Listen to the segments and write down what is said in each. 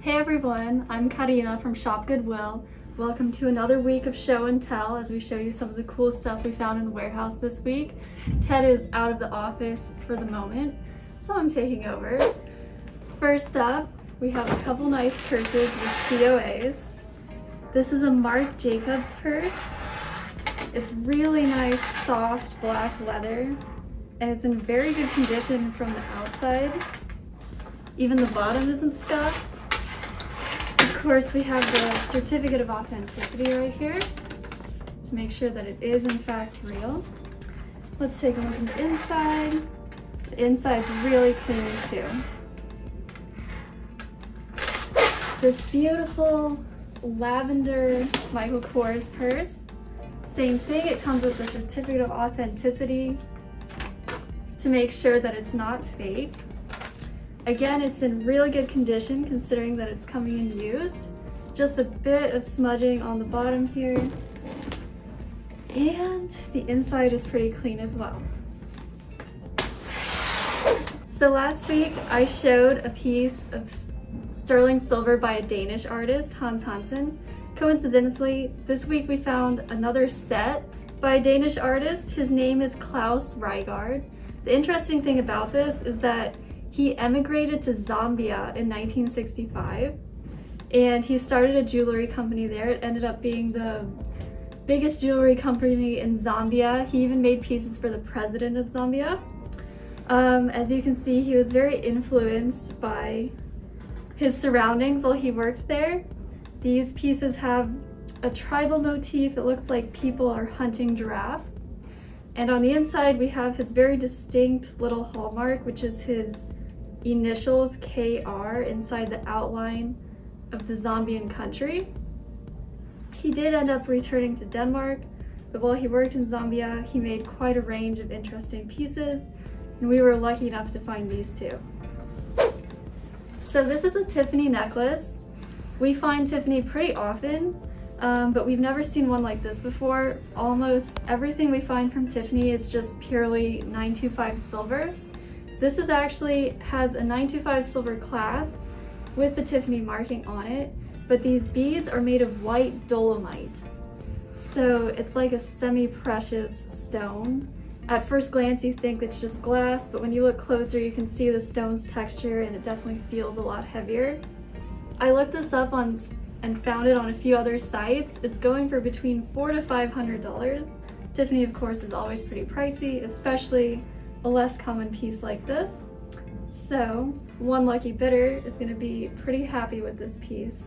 Hey everyone, I'm Karina from Shop Goodwill. Welcome to another week of show and tell as we show you some of the cool stuff we found in the warehouse this week. Ted is out of the office for the moment, so I'm taking over. First up, we have a couple nice purses with COAs. This is a Marc Jacobs purse. It's really nice, soft black leather, and it's in very good condition from the outside. Even the bottom isn't scuffed. Of course, we have the certificate of authenticity right here to make sure that it is in fact real. Let's take a look at the inside. The inside's really clean too. This beautiful lavender Michael Kors purse. Same thing, it comes with a certificate of authenticity to make sure that it's not fake. Again, it's in really good condition considering that it's coming in used. Just a bit of smudging on the bottom here. And the inside is pretty clean as well. So last week I showed a piece of sterling silver by a Danish artist, Hans Hansen. Coincidentally, this week we found another set by a Danish artist. His name is Klaus Rygaard. The interesting thing about this is that he emigrated to Zambia in 1965, and he started a jewelry company there. It ended up being the biggest jewelry company in Zambia. He even made pieces for the president of Zambia. As you can see, he was very influenced by his surroundings while he worked there. These pieces have a tribal motif. It looks like people are hunting giraffes. And on the inside, we have his very distinct little hallmark, which is his initials KR inside the outline of the Zambian country. He did end up returning to Denmark, but while he worked in Zambia, he made quite a range of interesting pieces, and we were lucky enough to find these two. So this is a Tiffany necklace. We find Tiffany pretty often, but we've never seen one like this before. Almost everything we find from Tiffany is just purely 925 silver. This is actually has a 925 silver clasp with the Tiffany marking on it, but these beads are made of white Dolomite. So it's like a semi-precious stone. At first glance you think it's just glass, but when you look closer you can see the stone's texture and it definitely feels a lot heavier. I looked this up and found it on a few other sites. It's going for between $400 to $500. Tiffany, of course, is always pretty pricey, especially a less common piece like this. So one lucky bidder is going to be pretty happy with this piece.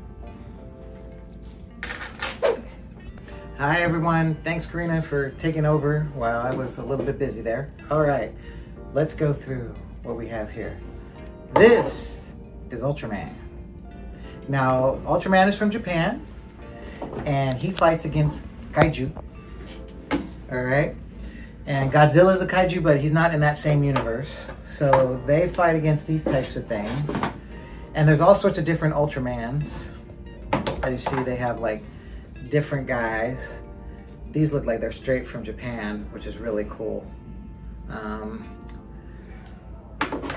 Hi everyone, thanks Karina for taking over while I was a little bit busy there. All right, let's go through what we have here. This is Ultraman. Now, Ultraman is from Japan, and he fights against Kaiju, all right? And Godzilla is a Kaiju, but he's not in that same universe. So they fight against these types of things. And there's all sorts of different Ultramans. As you see, they have like different guys. These look like they're straight from Japan, which is really cool.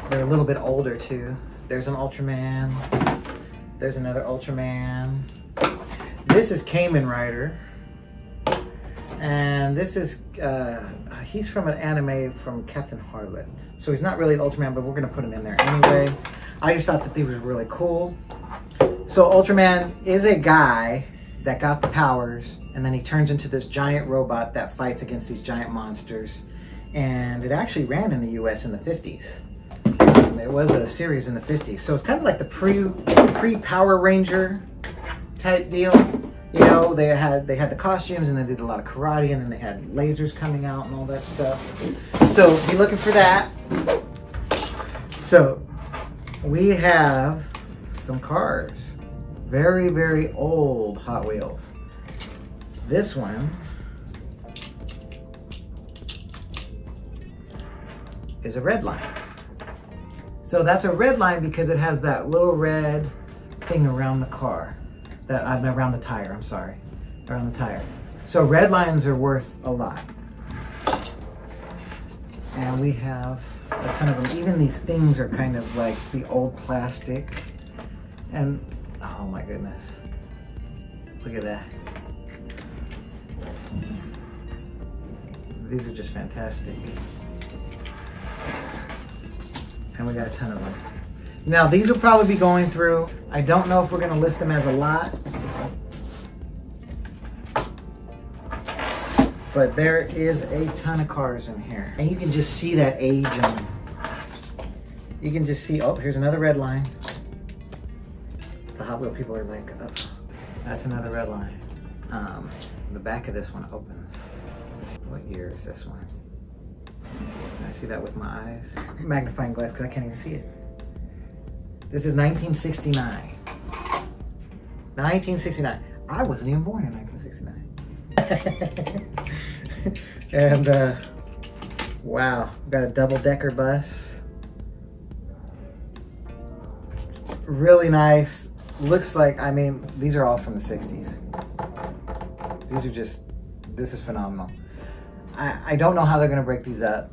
They're a little bit older too. There's an Ultraman. There's another Ultraman. This is Kamen Rider. And this is, he's from an anime from Captain Harlot. So he's not really Ultraman, but we're gonna put him in there anyway. I just thought that these were really cool. So Ultraman is a guy that got the powers, and then he turns into this giant robot that fights against these giant monsters. And it actually ran in the US in the 50s. It was a series in the 50s. So it's kind of like the pre-Power Ranger type deal. You know, they had the costumes and they did a lot of karate and then they had lasers coming out and all that stuff. So be looking for that. So we have some cars. Very, very old Hot Wheels. This one is a red line. So that's a red line because it has that little red thing around the car. Around the tire, I'm sorry. Around the tire. So red lines are worth a lot. And we have a ton of them. Even these things are kind of like the old plastic. And Oh my goodness. Look at that. These are just fantastic. And we got a ton of them. Now these will probably be going through. I don't know if we're gonna list them as a lot, but there is a ton of cars in here. And you can just see that age in them. You can just see, oh, here's another red line. The Hot Wheel people are like, oh, that's another red line. The back of this one opens. What year is this one? Can I see that with my eyes? Magnifying glass, because I can't even see it. This is 1969. 1969. I wasn't even born in 1969. And wow, got a double-decker bus. Really nice. Looks like, I mean, these are all from the 60s. These are just, this is phenomenal. I don't know how they're gonna break these up,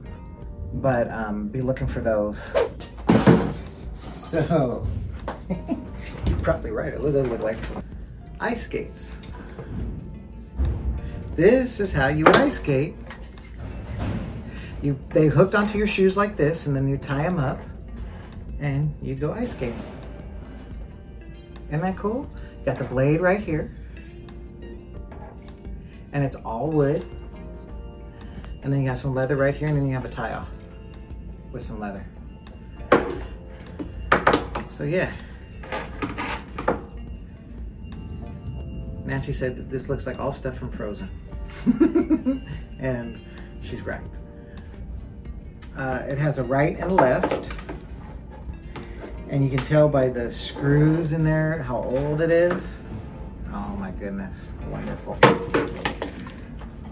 but be looking for those. So, you're probably right, it doesn't look like ice skates. This is how you would ice skate. They hooked onto your shoes like this, and then you tie them up, and you go ice skating. Isn't that cool? You got the blade right here, and it's all wood. And then you got some leather right here, and then you have a tie off with some leather. So yeah. Nancy said that this looks like all stuff from Frozen. And she's right. It has a right and a left. And you can tell by the screws in there how old it is. Oh my goodness, wonderful.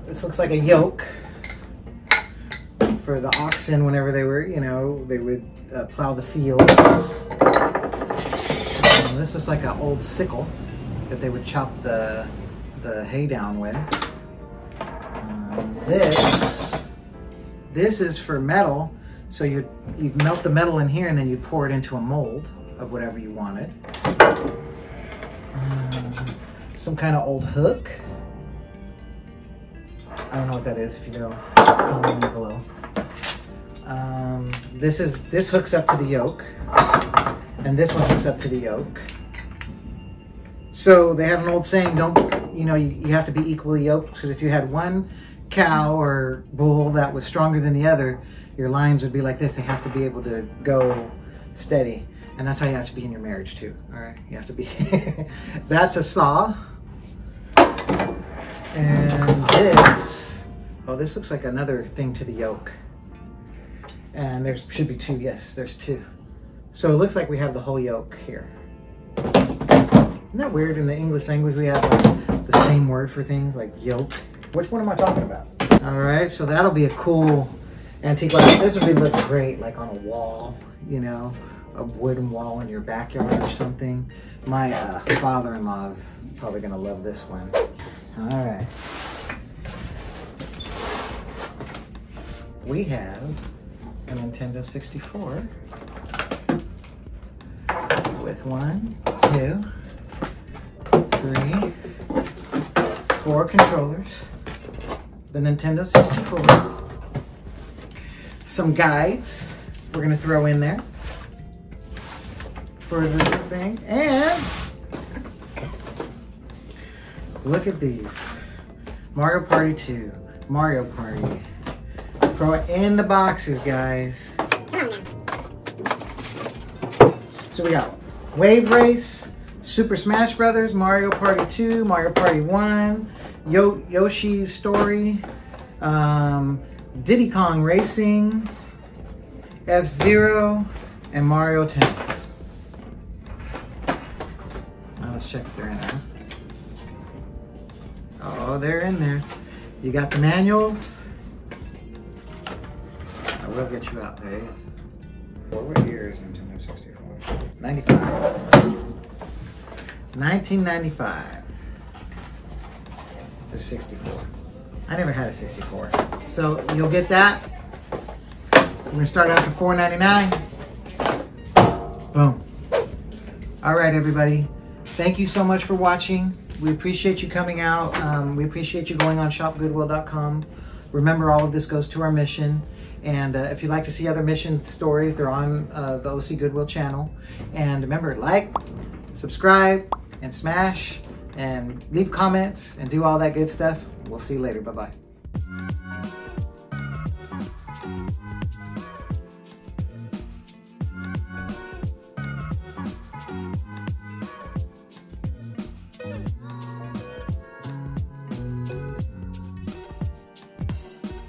This looks like a yoke for the oxen whenever they were, you know, they would plow the fields. This was like an old sickle that they would chop the hay down with. This is for metal, so you'd melt the metal in here and then you'd pour it into a mold of whatever you wanted. Some kind of old hook. I don't know what that is. If you know, comment below. This hooks up to the yoke, and this one hooks up to the yoke. So they have an old saying, you have to be equally yoked, because if you had one cow or bull that was stronger than the other, your lines would be like this. They have to be able to go steady, and that's how you have to be in your marriage too. All right, you have to be. That's a saw, and this looks like another thing to the yoke. And there should be two. Yes, there's two. So it looks like we have the whole yoke here. Isn't that weird? In the English language, we have like the same word for things, like yoke. Which one am I talking about? All right, so that'll be a cool antique. This would look great, like on a wall, you know, a wooden wall in your backyard or something. My father-in-law's probably gonna love this one. All right. We have a Nintendo 64 with 1, 2, 3, 4 controllers. The Nintendo 64. Some guides we're gonna throw in there for the thing. And look at these. Mario Party 2, Mario Party. Throw it in the boxes, guys. So we got Wave Race, Super Smash Brothers, Mario Party 2, Mario Party 1, Yoshi's Story, Diddy Kong Racing, F-Zero, and Mario Tennis. Now let's check if they're in there. Oh, they're in there. You got the manuals. I will get you out there. What year is Nintendo 64? 95. 1995. The 64. I never had a 64. So you'll get that. We're gonna start out for $4.99. Boom. All right, everybody. Thank you so much for watching. We appreciate you coming out. We appreciate you going on shopgoodwill.com. Remember, all of this goes to our mission. And if you'd like to see other mission stories, they're on the OC Goodwill channel. And remember, like, subscribe, and smash, and leave comments, and do all that good stuff. We'll see you later. Bye-bye.